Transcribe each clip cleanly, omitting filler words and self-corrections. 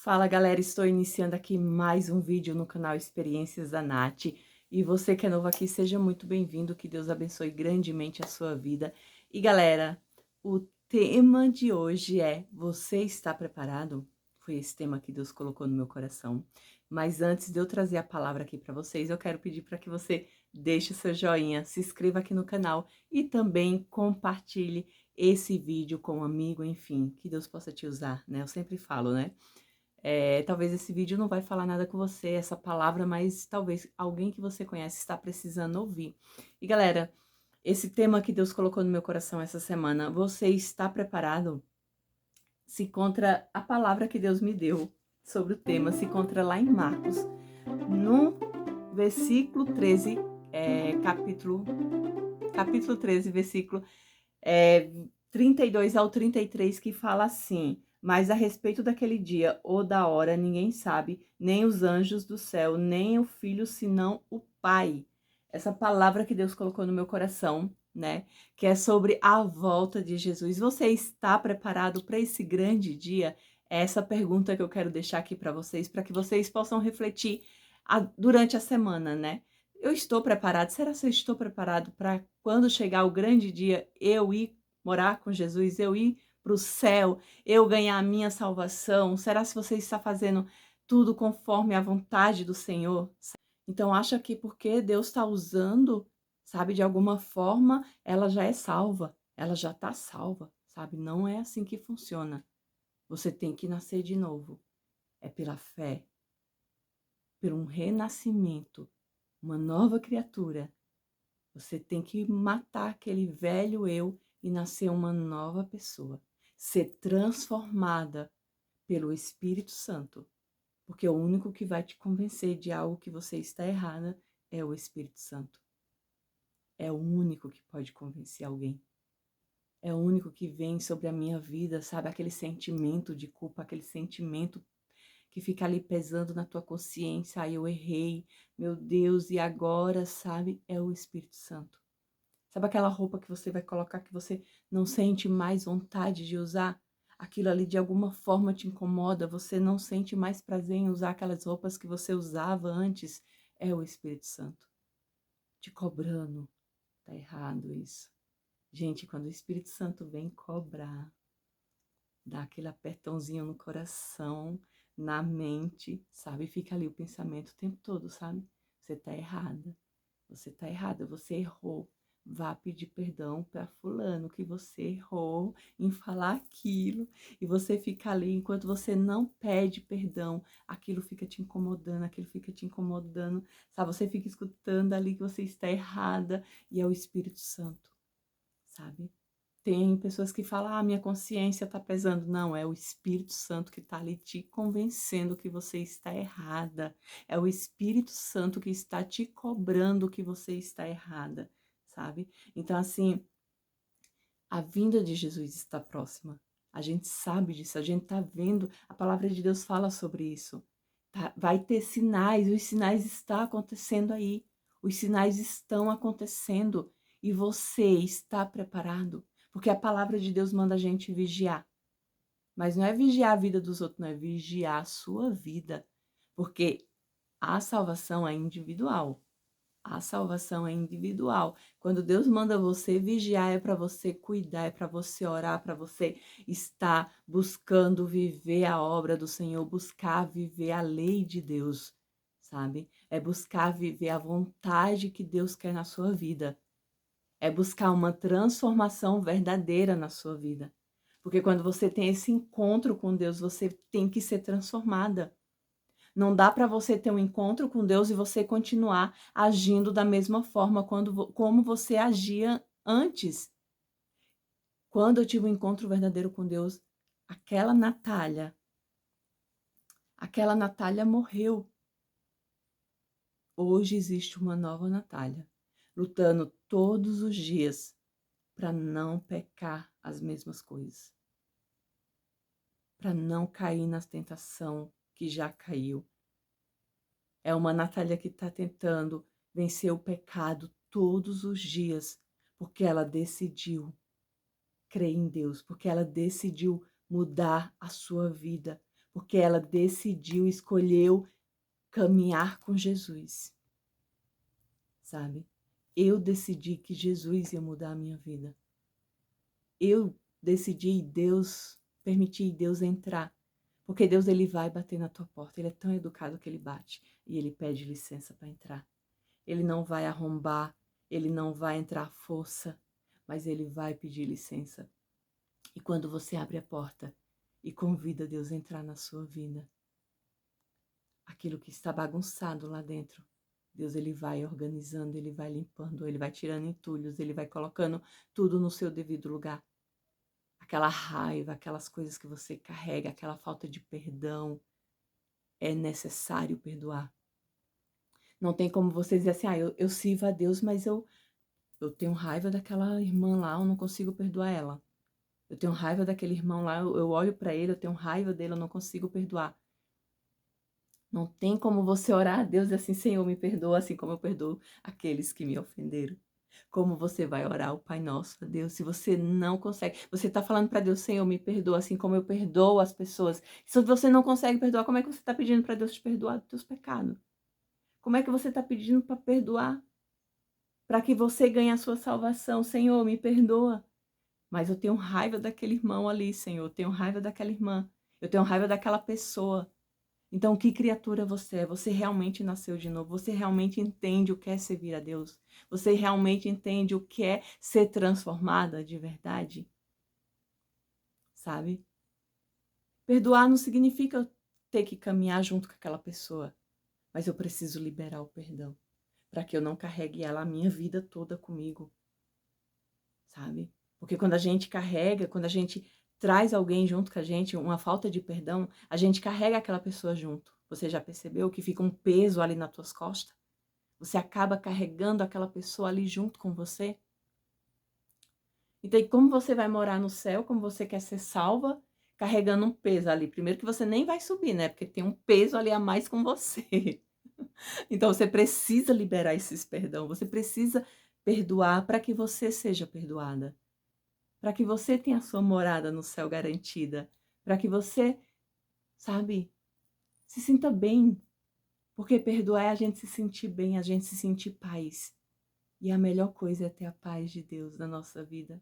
Fala galera, estou iniciando aqui mais um vídeo no canal Experiências da Nath. E você que é novo aqui, seja muito bem-vindo, que Deus abençoe grandemente a sua vida. E galera, o tema de hoje é: você está preparado? Foi esse tema que Deus colocou no meu coração. Mas antes de eu trazer a palavra aqui para vocês, eu quero pedir para que você deixe o seu joinha, se inscreva aqui no canal e também compartilhe esse vídeo com um amigo, enfim, que Deus possa te usar, né? Eu sempre falo, né? Talvez esse vídeo não vai falar nada com você, essa palavra, mas talvez alguém que você conhece está precisando ouvir. E galera, esse tema que Deus colocou no meu coração essa semana, você está preparado? Se encontra a palavra que Deus me deu sobre o tema, se encontra lá em Marcos, no versículo 13, capítulo 13, versículo 32 ao 33, que fala assim: mas a respeito daquele dia ou da hora ninguém sabe, nem os anjos do céu, nem o Filho, senão o Pai. Essa palavra que Deus colocou no meu coração, né? Que é sobre a volta de Jesus. Você está preparado para esse grande dia? É essa pergunta que eu quero deixar aqui para que vocês possam refletir durante a semana, né? Eu estou preparado? Será que eu estou preparado para quando chegar o grande dia eu ir morar com Jesus, eu ir para o céu, eu ganhar a minha salvação? Será se você está fazendo tudo conforme a vontade do Senhor? Então, acha que porque Deus está usando, sabe, de alguma forma, ela já é salva, ela já está salva, sabe? Não é assim que funciona. Você tem que nascer de novo. É pela fé, por um renascimento, uma nova criatura. Você tem que matar aquele velho eu e nascer uma nova pessoa. Ser transformada pelo Espírito Santo. Porque o único que vai te convencer de algo que você está errada é o Espírito Santo. É o único que pode convencer alguém. É o único que vem sobre a minha vida, sabe? Aquele sentimento de culpa, aquele sentimento que fica ali pesando na tua consciência. Ai, eu errei, meu Deus, e agora, sabe? É o Espírito Santo. Sabe aquela roupa que você vai colocar que você não sente mais vontade de usar? Aquilo ali de alguma forma te incomoda, você não sente mais prazer em usar aquelas roupas que você usava antes? É o Espírito Santo te cobrando. Tá errado isso. Gente, quando o Espírito Santo vem cobrar, dá aquele apertãozinho no coração, na mente, sabe? Fica ali o pensamento o tempo todo, sabe? Você tá errada. Você tá errada, você errou. Vá pedir perdão para fulano que você errou em falar aquilo, e você fica ali, enquanto você não pede perdão, aquilo fica te incomodando, aquilo fica te incomodando, sabe? Você fica escutando ali que você está errada, e é o Espírito Santo, sabe? Tem pessoas que falam: ah, minha consciência tá pesando. Não, é o Espírito Santo que tá ali te convencendo que você está errada. É o Espírito Santo que está te cobrando que você está errada, sabe? Então, assim, a vinda de Jesus está próxima. A gente sabe disso, a gente tá vendo, a palavra de Deus fala sobre isso. Tá? Vai ter sinais, os sinais estão acontecendo aí. Os sinais estão acontecendo e você está preparado? Porque a palavra de Deus manda a gente vigiar. Mas não é vigiar a vida dos outros, não, é vigiar a sua vida. Porque a salvação é individual. A salvação é individual. Quando Deus manda você vigiar, é para você cuidar, é para você orar, para você estar buscando viver a obra do Senhor, buscar viver a lei de Deus, sabe? É buscar viver a vontade que Deus quer na sua vida. É buscar uma transformação verdadeira na sua vida. Porque quando você tem esse encontro com Deus, você tem que ser transformada. Não dá para você ter um encontro com Deus e você continuar agindo da mesma forma como você agia antes. Quando eu tive um encontro verdadeiro com Deus, aquela Natália morreu. Hoje existe uma nova Natália, lutando todos os dias para não pecar as mesmas coisas, para não cair na tentação que já caiu. É uma Natália que está tentando vencer o pecado todos os dias, porque ela decidiu crer em Deus, porque ela decidiu mudar a sua vida, porque ela decidiu, escolheu caminhar com Jesus, sabe? Eu decidi que Jesus ia mudar a minha vida. Eu decidi permitir Deus entrar. Porque Deus, ele vai bater na tua porta. Ele é tão educado que ele bate e ele pede licença para entrar. Ele não vai arrombar, ele não vai entrar à força, mas ele vai pedir licença. E quando você abre a porta e convida Deus a entrar na sua vida, aquilo que está bagunçado lá dentro, Deus, ele vai organizando, ele vai limpando, ele vai tirando entulhos, ele vai colocando tudo no seu devido lugar. Aquela raiva, aquelas coisas que você carrega, aquela falta de perdão, é necessário perdoar. Não tem como você dizer assim, eu sirvo a Deus, mas eu tenho raiva daquela irmã lá, eu não consigo perdoar ela. Eu tenho raiva daquele irmão lá, eu olho para ele, eu tenho raiva dele, eu não consigo perdoar. Não tem como você orar a Deus e assim, Senhor, me perdoa, assim como eu perdoo aqueles que me ofenderam. Como você vai orar o Pai Nosso a Deus se você não consegue? Você está falando para Deus, Senhor, me perdoa, assim como eu perdoo as pessoas. Se você não consegue perdoar, como é que você está pedindo para Deus te perdoar dos teus pecados? Como é que você está pedindo para perdoar? Para que você ganhe a sua salvação. Senhor, me perdoa. Mas eu tenho raiva daquele irmão ali, Senhor. Eu tenho raiva daquela irmã. Eu tenho raiva daquela pessoa. Então, que criatura você é? Você realmente nasceu de novo? Você realmente entende o que é servir a Deus? Você realmente entende o que é ser transformada de verdade? Sabe? Perdoar não significa eu ter que caminhar junto com aquela pessoa, mas eu preciso liberar o perdão para que eu não carregue ela a minha vida toda comigo, sabe? Porque quando a gente carrega, quando a gente traz alguém junto com a gente, uma falta de perdão, a gente carrega aquela pessoa junto. Você já percebeu que fica um peso ali nas tuas costas? Você acaba carregando aquela pessoa ali junto com você? Então, como você vai morar no céu, como você quer ser salva, carregando um peso ali? Primeiro que você nem vai subir, né? Porque tem um peso ali a mais com você. Então, você precisa liberar esses perdão. Você precisa perdoar para que você seja perdoada. Para que você tenha a sua morada no céu garantida. Para que você, sabe, se sinta bem. Porque perdoar é a gente se sentir bem, a gente se sentir paz. E a melhor coisa é ter a paz de Deus na nossa vida.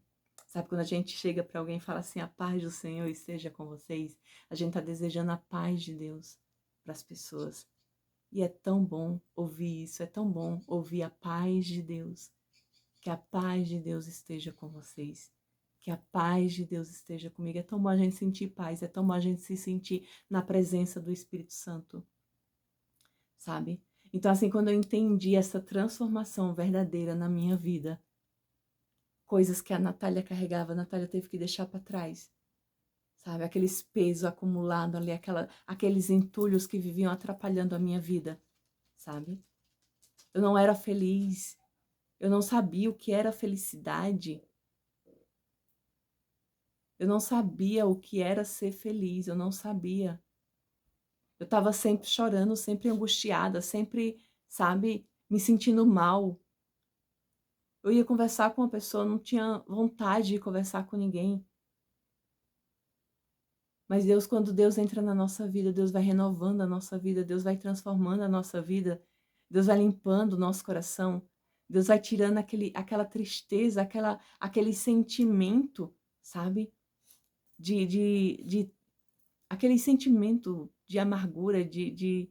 Sabe, quando a gente chega para alguém e fala assim, a paz do Senhor esteja com vocês, a gente está desejando a paz de Deus para as pessoas. E é tão bom ouvir isso, é tão bom ouvir a paz de Deus. Que a paz de Deus esteja com vocês. Que a paz de Deus esteja comigo. É tão bom a gente sentir paz, é tão bom a gente se sentir na presença do Espírito Santo. Sabe? Então, assim, quando eu entendi essa transformação verdadeira na minha vida, coisas que a Natália carregava, a Natália teve que deixar para trás. Sabe? Aqueles pesos acumulados ali, aqueles entulhos que viviam atrapalhando a minha vida. Sabe? Eu não era feliz. Eu não sabia o que era felicidade. Eu não sabia o que era ser feliz. Eu não sabia. Eu estava sempre chorando, sempre angustiada, sempre, sabe, me sentindo mal. Eu ia conversar com uma pessoa, não tinha vontade de conversar com ninguém. Mas Deus, quando Deus entra na nossa vida, Deus vai renovando a nossa vida, Deus vai transformando a nossa vida, Deus vai limpando o nosso coração, Deus vai tirando aquela tristeza, aquele sentimento, sabe? Aquele sentimento de amargura, de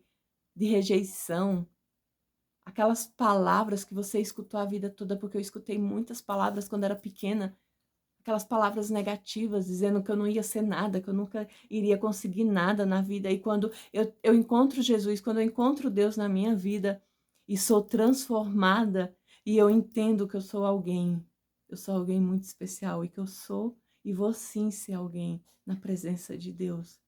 rejeição, aquelas palavras que você escutou a vida toda, porque eu escutei muitas palavras quando era pequena, aquelas palavras negativas, dizendo que eu não ia ser nada, que eu nunca iria conseguir nada na vida. E quando eu encontro Jesus, quando eu encontro Deus na minha vida e sou transformada, e eu entendo que eu sou alguém muito especial e que eu sou e vou sim ser alguém na presença de Deus.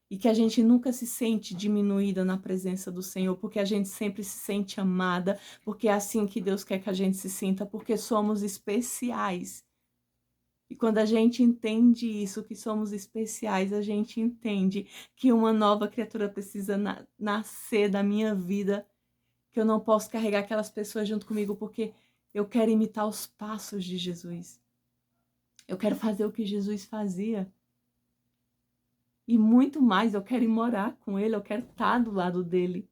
E que a gente nunca se sente diminuída na presença do Senhor, porque a gente sempre se sente amada, porque é assim que Deus quer que a gente se sinta, porque somos especiais. E quando a gente entende isso, que somos especiais, a gente entende que uma nova criatura precisa nascer da minha vida, que eu não posso carregar aquelas pessoas junto comigo, porque eu quero imitar os passos de Jesus. Eu quero fazer o que Jesus fazia. E muito mais, eu quero ir morar com Ele, eu quero estar do lado dele.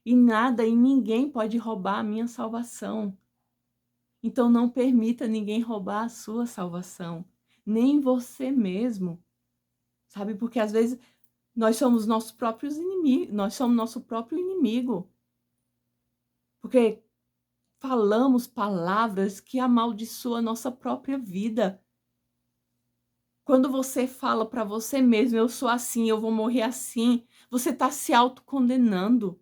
E nada e ninguém pode roubar a minha salvação. Então não permita ninguém roubar a sua salvação, nem você mesmo, sabe? Porque às vezes nós somos nossos próprios inimigos, nós somos nosso próprio inimigo. Porque falamos palavras que amaldiçoam a nossa própria vida. Quando você fala para você mesmo, eu sou assim, eu vou morrer assim, você está se autocondenando.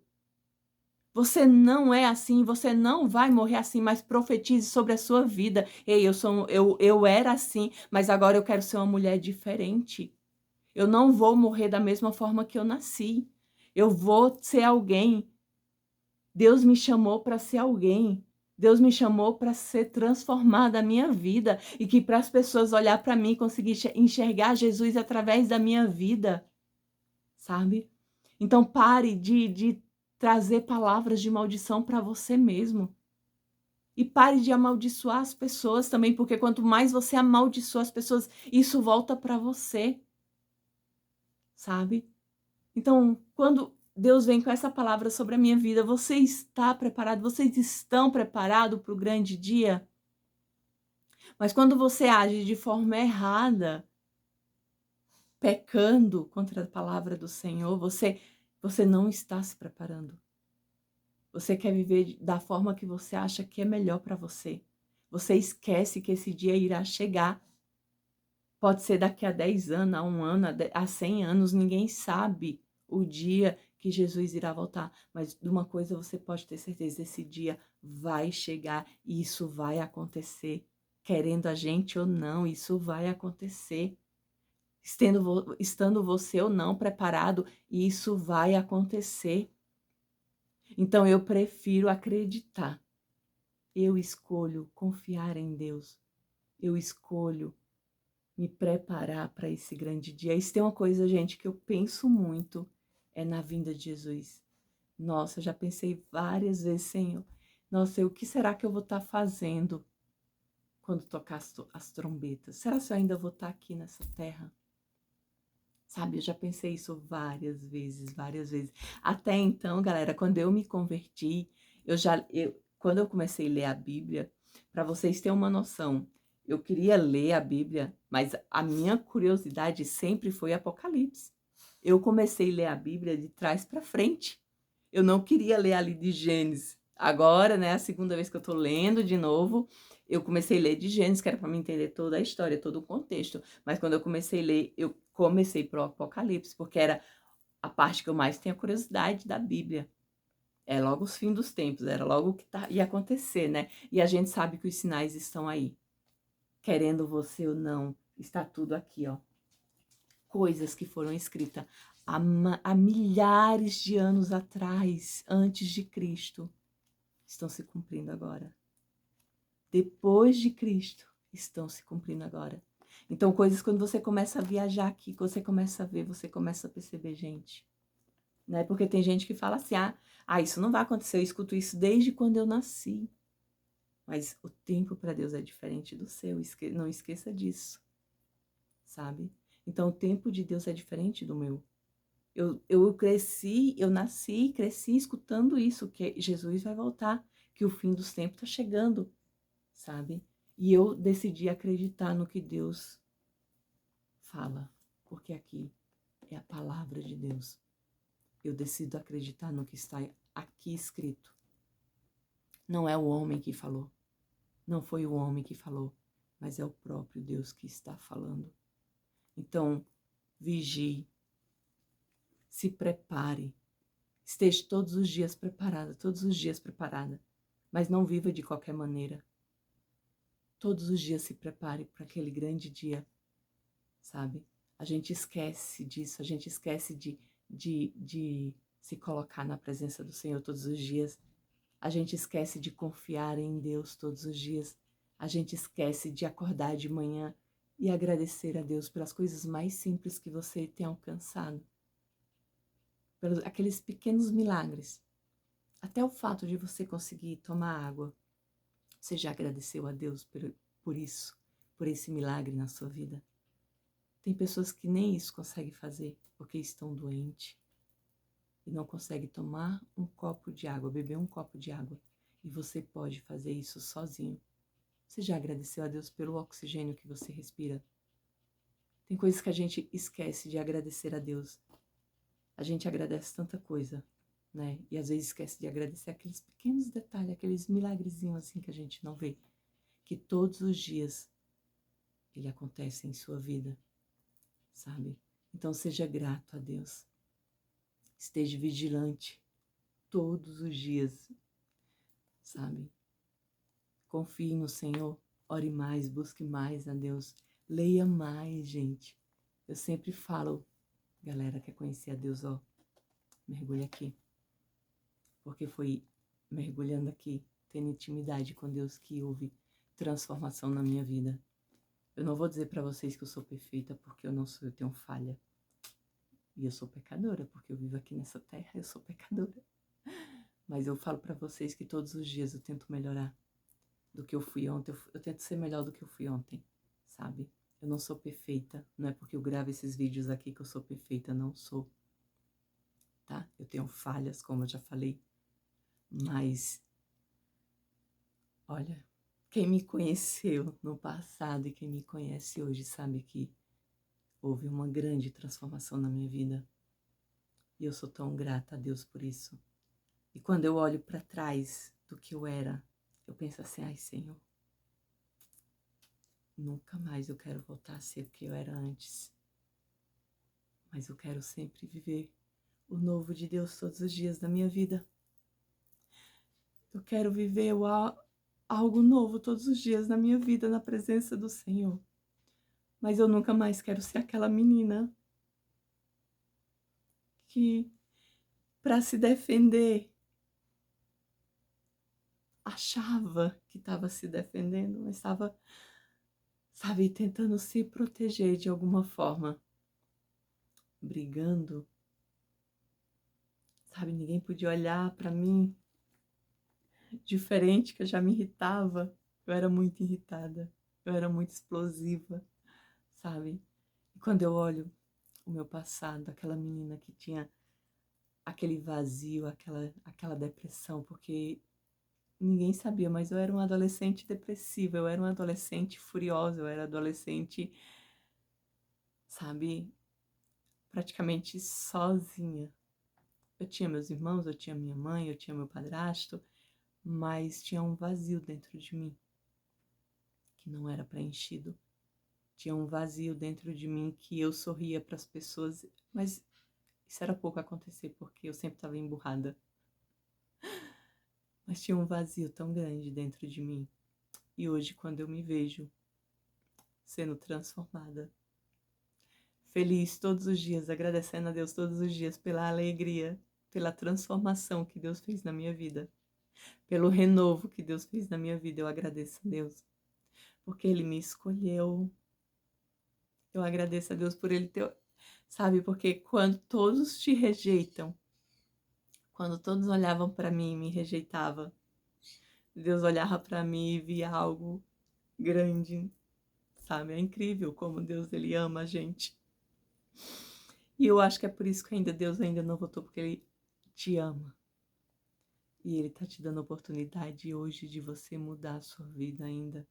Você não é assim, você não vai morrer assim, mas profetize sobre a sua vida. Ei, eu era assim, mas agora eu quero ser uma mulher diferente. Eu não vou morrer da mesma forma que eu nasci. Eu vou ser alguém. Deus me chamou para ser alguém. Deus me chamou para ser transformada a minha vida e que para as pessoas olhar para mim e conseguir enxergar Jesus através da minha vida, sabe? Então pare de trazer palavras de maldição para você mesmo. E pare de amaldiçoar as pessoas também, porque quanto mais você amaldiçoa as pessoas, isso volta para você, sabe? Então, quando Deus vem com essa palavra sobre a minha vida, você está preparado? Vocês estão preparados para o grande dia? Mas quando você age de forma errada, pecando contra a palavra do Senhor, você não está se preparando. Você quer viver da forma que você acha que é melhor para você. Você esquece que esse dia irá chegar. Pode ser daqui a 10 anos, a 1 ano, a 100 anos, ninguém sabe o dia que Jesus irá voltar. Mas de uma coisa você pode ter certeza, esse dia vai chegar e isso vai acontecer. Querendo a gente ou não, isso vai acontecer. Estando você ou não preparado, isso vai acontecer. Então eu prefiro acreditar. Eu escolho confiar em Deus. Eu escolho me preparar para esse grande dia. Isso tem uma coisa, gente, que eu penso muito, é na vinda de Jesus. Nossa, já pensei várias vezes, Senhor. Nossa, o que será que eu vou estar fazendo quando tocar as trombetas? Será que eu ainda vou estar aqui nessa terra? Sabe, eu já pensei isso várias vezes, várias vezes. Até então, galera, quando eu me converti, quando eu comecei a ler a Bíblia, para vocês terem uma noção, eu queria ler a Bíblia, mas a minha curiosidade sempre foi Apocalipse. Eu comecei a ler a Bíblia de trás para frente. Eu não queria ler ali de Gênesis. Agora, né, a segunda vez que eu tô lendo de novo, eu comecei a ler de Gênesis, que era para me entender toda a história, todo o contexto. Mas quando eu comecei a ler, eu comecei pro Apocalipse, porque era a parte que eu mais tinha curiosidade da Bíblia. É logo os fins dos tempos, era logo o que ia acontecer, né? E a gente sabe que os sinais estão aí. Querendo você ou não, está tudo aqui, ó. Coisas que foram escritas há milhares de anos atrás, antes de Cristo, estão se cumprindo agora. Depois de Cristo, estão se cumprindo agora. Então, coisas quando você começa a viajar aqui, que você começa a ver, você começa a perceber, gente. Né? Porque tem gente que fala assim, isso não vai acontecer, eu escuto isso desde quando eu nasci. Mas o tempo para Deus é diferente do seu, não esqueça disso, sabe? Então, o tempo de Deus é diferente do meu. Eu nasci e cresci escutando isso, que Jesus vai voltar, que o fim dos tempos está chegando, sabe? E eu decidi acreditar no que Deus fala, porque aqui é a palavra de Deus. Eu decido acreditar no que está aqui escrito. Não é o homem que falou, não foi o homem que falou, mas é o próprio Deus que está falando. Então, vigie, se prepare, esteja todos os dias preparada, mas não viva de qualquer maneira. Todos os dias se prepare para aquele grande dia, sabe? A gente esquece disso, a gente esquece de se colocar na presença do Senhor todos os dias. A gente esquece de confiar em Deus todos os dias. A gente esquece de acordar de manhã e agradecer a Deus pelas coisas mais simples que você tem alcançado. Pelos aqueles pequenos milagres. Até o fato de você conseguir tomar água. Você já agradeceu a Deus por isso, por esse milagre na sua vida? Tem pessoas que nem isso conseguem fazer porque estão doentes e não conseguem tomar um copo de água, beber um copo de água. E você pode fazer isso sozinho. Você já agradeceu a Deus pelo oxigênio que você respira? Tem coisas que a gente esquece de agradecer a Deus. A gente agradece tanta coisa, né? E às vezes esquece de agradecer aqueles pequenos detalhes, aqueles milagrezinhos assim que a gente não vê. Que todos os dias ele acontece em sua vida, sabe? Então seja grato a Deus. Esteja vigilante todos os dias, sabe? Confie no Senhor, ore mais, busque mais a Deus, leia mais, gente. Eu sempre falo, galera, quer conhecer a Deus, ó, mergulha aqui. Porque foi mergulhando aqui, tendo intimidade com Deus, que houve transformação na minha vida. Eu não vou dizer para vocês que eu sou perfeita, porque eu não sou, eu tenho falha. E eu sou pecadora, porque eu vivo aqui nessa terra, eu sou pecadora. Mas eu falo para vocês que todos os dias eu tento melhorar do que eu fui ontem. Eu tento ser melhor do que eu fui ontem, sabe? Eu não sou perfeita. Não é porque eu gravo esses vídeos aqui que eu sou perfeita. Não sou, tá? Eu tenho falhas, como eu já falei. Mas, olha, quem me conheceu no passado e quem me conhece hoje sabe que houve uma grande transformação na minha vida. E eu sou tão grata a Deus por isso. E quando eu olho para trás do que eu era, eu penso assim, ai Senhor, nunca mais eu quero voltar a ser o que eu era antes. Mas eu quero sempre viver o novo de Deus todos os dias da minha vida. Eu quero viver algo novo todos os dias na minha vida, na presença do Senhor. Mas eu nunca mais quero ser aquela menina que, para se defender, achava que estava se defendendo, mas estava, sabe, tentando se proteger de alguma forma, brigando. Sabe, ninguém podia olhar para mim diferente, que eu já me irritava. Eu era muito irritada, eu era muito explosiva, sabe? E quando eu olho o meu passado, aquela menina que tinha aquele vazio, aquela depressão, porque ninguém sabia, mas eu era uma adolescente depressiva, eu era uma adolescente furiosa, eu era adolescente, sabe, praticamente sozinha. Eu tinha meus irmãos, eu tinha minha mãe, eu tinha meu padrasto, mas tinha um vazio dentro de mim que não era preenchido. Tinha um vazio dentro de mim que eu sorria para as pessoas, mas isso era pouco acontecer porque eu sempre estava emburrada. Mas tinha um vazio tão grande dentro de mim. E hoje, quando eu me vejo sendo transformada, feliz todos os dias, agradecendo a Deus todos os dias pela alegria, pela transformação que Deus fez na minha vida, pelo renovo que Deus fez na minha vida, eu agradeço a Deus, porque Ele me escolheu. Eu agradeço a Deus por Ele ter, sabe, porque quando todos te rejeitam, quando todos olhavam para mim e me rejeitavam, Deus olhava para mim e via algo grande, sabe? É incrível como Deus, Ele ama a gente. E eu acho que é por isso que Deus ainda não voltou, porque Ele te ama. E Ele tá te dando a oportunidade hoje de você mudar a sua vida ainda.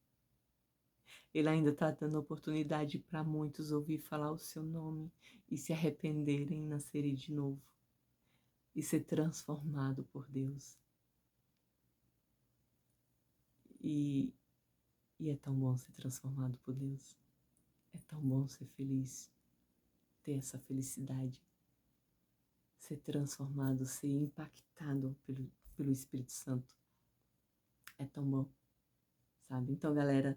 Ele ainda tá dando a oportunidade para muitos ouvir falar o seu nome e se arrependerem e nascerem de novo. E ser transformado por Deus. E é tão bom ser transformado por Deus. É tão bom ser feliz, ter essa felicidade. Ser transformado, ser impactado pelo Espírito Santo. É tão bom, sabe? Então, galera,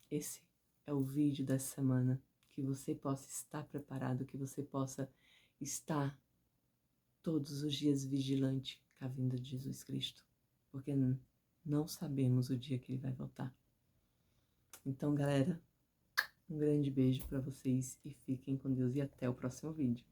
esse é o vídeo dessa semana. Que você possa estar preparado, que você possa estar todos os dias vigilante com a vinda de Jesus Cristo. Porque não sabemos o dia que Ele vai voltar. Então, galera, um grande beijo para vocês e fiquem com Deus e até o próximo vídeo.